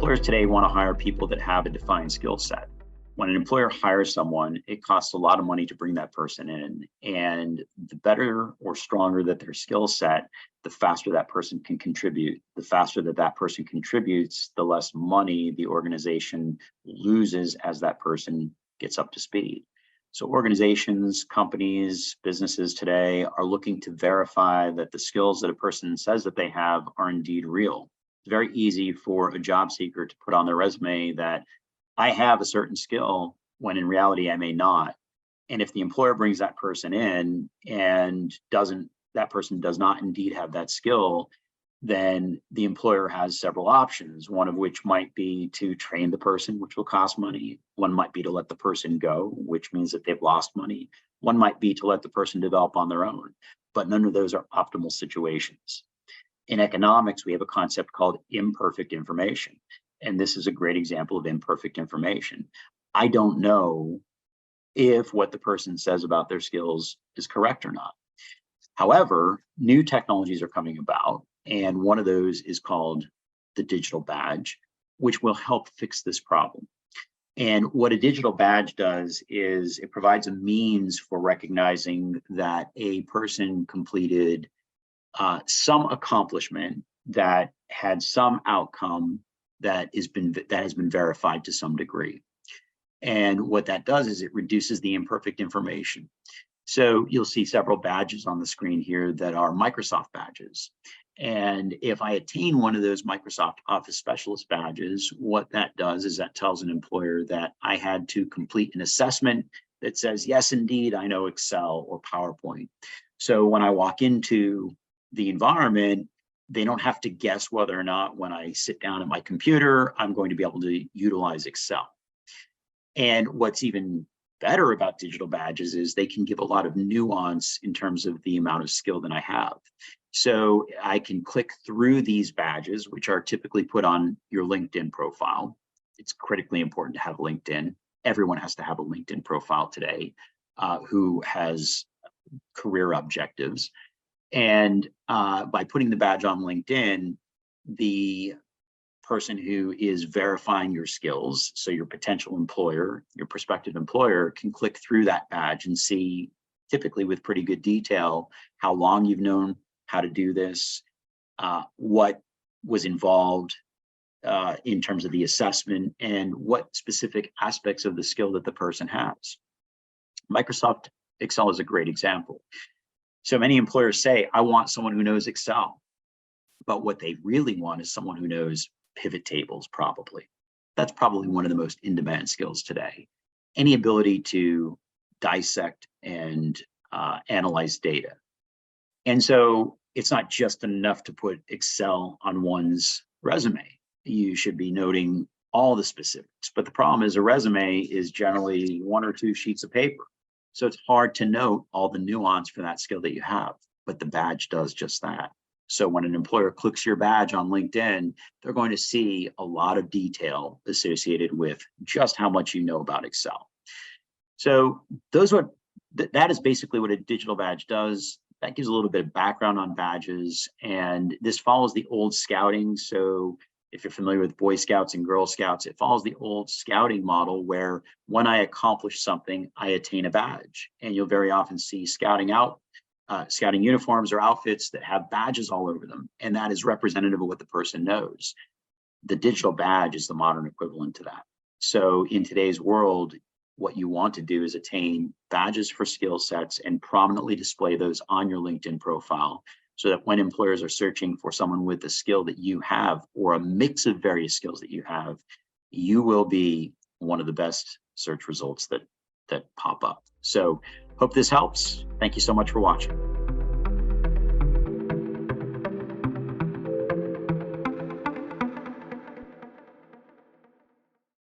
Employers today want to hire people that have a defined skill set. When an employer hires someone, it costs a lot of money to bring that person in. And the better or stronger that their skill set, the faster that person can contribute. The faster that that person contributes, the less money the organization loses as that person gets up to speed. So organizations, companies, businesses today are looking to verify that the skills that a person says that they have are indeed real. It's very easy for a job seeker to put on their resume that I have a certain skill when in reality I may not. And if the employer brings that person in and that person does not indeed have that skill, then the employer has several options, one of which might be to train the person, which will cost money. One might be to let the person go, which means that they've lost money. One might be to let the person develop on their own, but none of those are optimal situations. In economics, we have a concept called imperfect information. And this is a great example of imperfect information. I don't know if what the person says about their skills is correct or not. However, new technologies are coming about, and one of those is called the digital badge, which will help fix this problem. And what a digital badge does is it provides a means for recognizing that a person completed some accomplishment that had some outcome that has been verified to some degree. And what that does is it reduces the imperfect information. So you'll see several badges on the screen here that are Microsoft badges. And if I attain one of those Microsoft Office Specialist badges, what that does is that tells an employer that I had to complete an assessment that says, yes, indeed, I know Excel or PowerPoint. So when I walk into the environment, they don't have to guess whether or not when I sit down at my computer, I'm going to be able to utilize Excel. And what's even better about digital badges is they can give a lot of nuance in terms of the amount of skill that I have. So I can click through these badges, which are typically put on your LinkedIn profile. It's critically important to have LinkedIn. Everyone has to have a LinkedIn profile today who has career objectives. And by putting the badge on LinkedIn, the person who is verifying your skills, so your potential employer, your prospective employer, can click through that badge and see, typically with pretty good detail, how long you've known how to do this, what was involved in terms of the assessment, and what specific aspects of the skill that the person has. Microsoft Excel is a great example. So many employers say, I want someone who knows Excel, but what they really want is someone who knows pivot tables, probably. That's probably one of the most in-demand skills today. Any ability to dissect and analyze data. And so it's not just enough to put Excel on one's resume. You should be noting all the specifics. But the problem is a resume is generally 1 or 2 sheets of paper. So it's hard to note all the nuance for that skill that you have, but the badge does just that. So when an employer clicks your badge on LinkedIn, they're going to see a lot of detail associated with just how much you know about Excel. So that is basically what a digital badge does. That gives a little bit of background on badges, and this follows the old scouting. So if you're familiar with Boy Scouts and Girl Scouts, it follows the old scouting model where when I accomplish something, I attain a badge. And you'll very often see scouting uniforms or outfits that have badges all over them. And that is representative of what the person knows. The digital badge is the modern equivalent to that. So in today's world, what you want to do is attain badges for skill sets and prominently display those on your LinkedIn profile, so that when employers are searching for someone with the skill that you have or a mix of various skills that you have, you will be one of the best search results that pop up. So hope this helps. Thank you so much for watching.